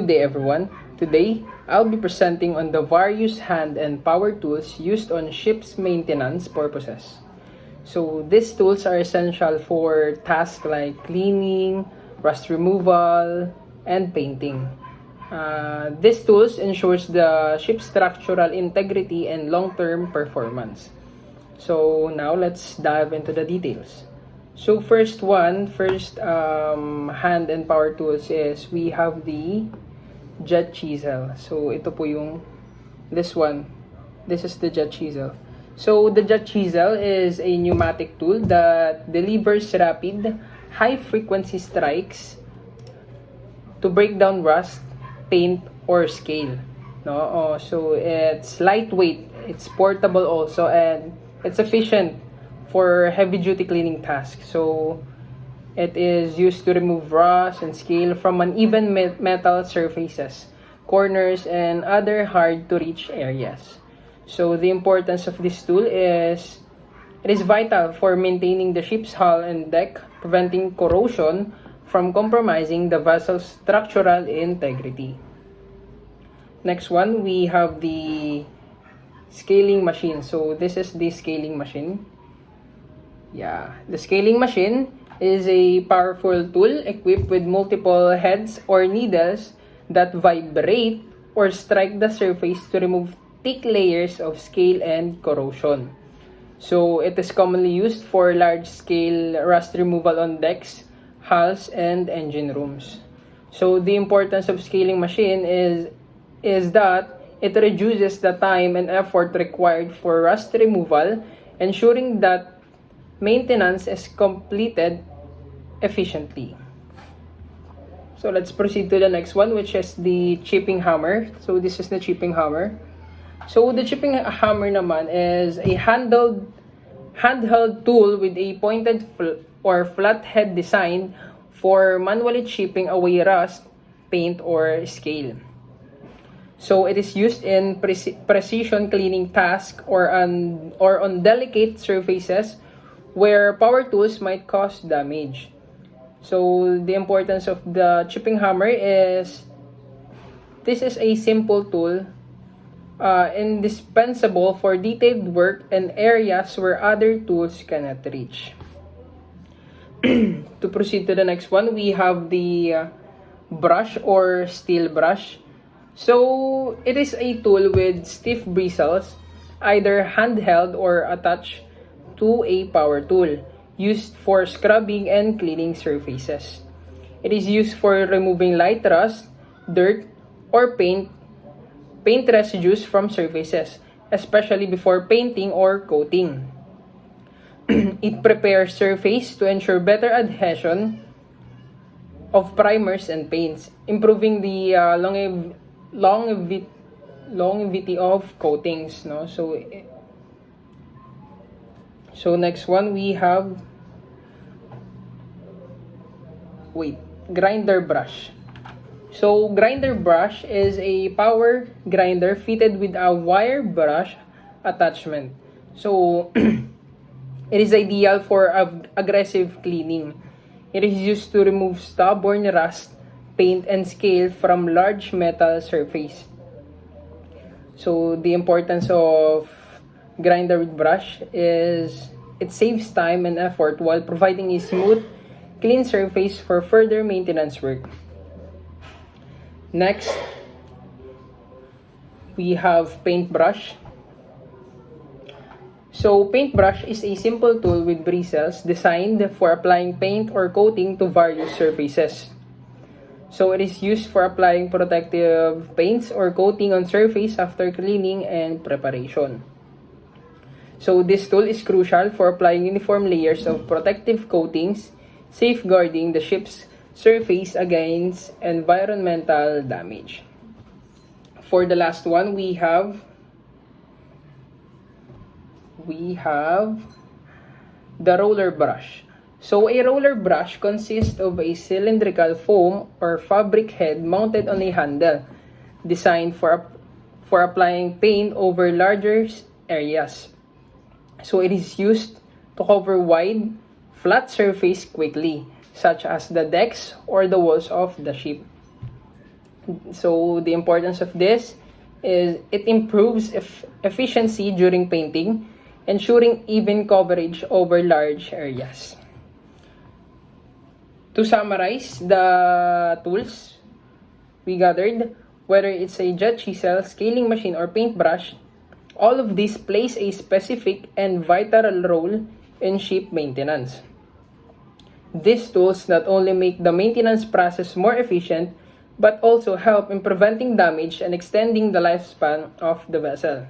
Good day everyone. Today, I'll be presenting on the various hand and power tools used on ship's maintenance purposes. So these tools are essential for tasks like cleaning, rust removal, and painting. These tools ensures the ship's structural integrity and long-term performance. So now let's dive into the details. So first hand and power tools is we have the jet chisel. So ito po yung this one. This is the jet chisel. So the jet chisel is a pneumatic tool that delivers rapid, high frequency strikes to break down rust, paint, or scale. No? So it's lightweight, it's portable also, and it's efficient for heavy-duty cleaning tasks. So it is used to remove rust and scale from uneven metal surfaces, corners, and other hard-to-reach areas. So the importance of this tool is it is vital for maintaining the ship's hull and deck, preventing corrosion from compromising the vessel's structural integrity. Next one, we have the scaling machine. So this is the scaling machine. The scaling machine is a powerful tool equipped with multiple heads or needles that vibrate or strike the surface to remove thick layers of scale and corrosion. So it is commonly used for large-scale rust removal on decks, hulls, and engine rooms. So the importance of scaling machine is that it reduces the time and effort required for rust removal, ensuring that maintenance is completed efficiently. So let's proceed to the next one, which is the chipping hammer. So this is the chipping hammer. So the chipping hammer naman is a handheld tool with a pointed or flat head designed for manually chipping away rust, paint, or scale. So it is used in precision cleaning tasks or on delicate surfaces where power tools might cause damage. So the importance of the chipping hammer is this is a simple tool, indispensable for detailed work in areas where other tools cannot reach. To proceed to the next one, we have the brush or steel brush. So it is a tool with stiff bristles, either handheld or attached to a power tool, used for scrubbing and cleaning surfaces. It is used for removing light rust, dirt, or paint residues from surfaces, especially before painting or coating. It prepares surface to ensure better adhesion of primers and paints, improving the longevity of coatings. No? So next one, we have grinder brush. So grinder brush is a power grinder fitted with a wire brush attachment. So it is ideal for aggressive cleaning. It is used to remove stubborn rust, paint, and scale from large metal surface. So the importance of grinder with brush is it saves time and effort while providing a smooth, clean surface for further maintenance work. Next, we have paintbrush. So paintbrush is a simple tool with bristles designed for applying paint or coating to various surfaces. So it is used for applying protective paints or coating on surface after cleaning and preparation. So this tool is crucial for applying uniform layers of protective coatings, safeguarding the ship's surface against environmental damage. For the last one, we have the roller brush. So a roller brush consists of a cylindrical foam or fabric head mounted on a handle, designed for applying paint over larger areas. So it is used to cover wide, flat surface quickly, such as the decks or the walls of the ship. So the importance of this is it improves efficiency during painting, ensuring even coverage over large areas. To summarize the tools we gathered, whether it's a jet chisel, scaling machine, or paintbrush, all of this plays a specific and vital role in ship maintenance. These tools not only make the maintenance process more efficient, but also help in preventing damage and extending the lifespan of the vessel.